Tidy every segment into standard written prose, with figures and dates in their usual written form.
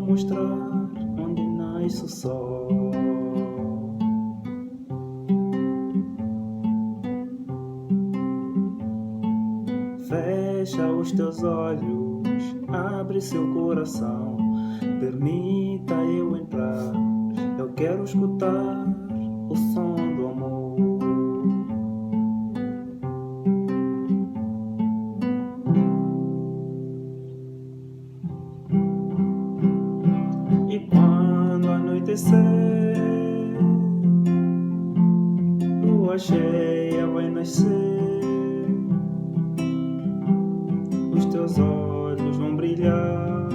mostrar onde nasce o sol. Fecha os teus olhos, abre seu coração, permita eu entrar. Eu quero escutar o som do amor. E quando anoitecer, lua cheia vai nascer. Os teus olhos vão brilhar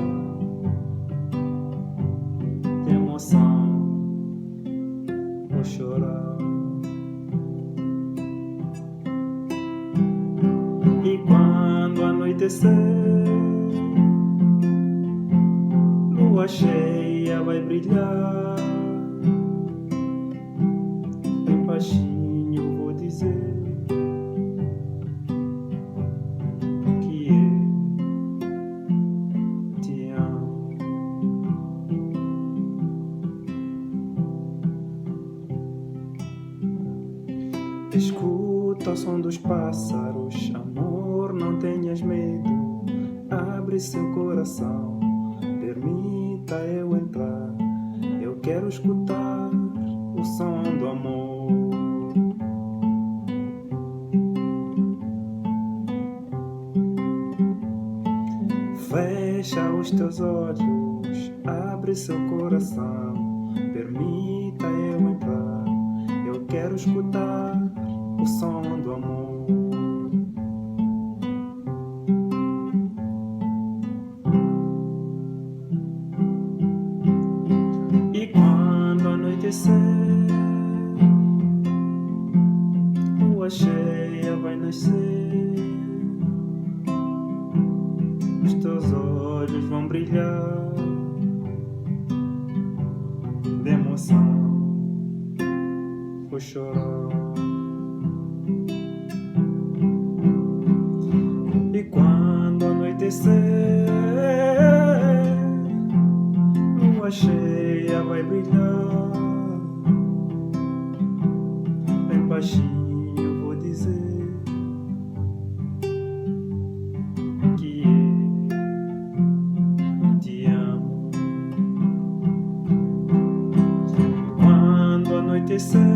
de emoção, vou chorar. E quando anoitecer, lua cheia vai brilhar. Bem baixinho vou dizer que eu te amo. Escuta o som dos pássaros, amor, não tenhas medo. Abre seu coração, permita eu entrar. Eu quero escutar o som do amor. Fecha os teus olhos, abre seu coração, permita eu entrar. Eu quero escutar o som do amor. E quando anoitecer, lua cheia vai nascer. Os teus olhos vão brilhar de emoção, vou chorar. E quando anoitecer, lua cheia vai brilhar. Bem baixinho eu vou dizer que eu te amo. Quando anoitecer,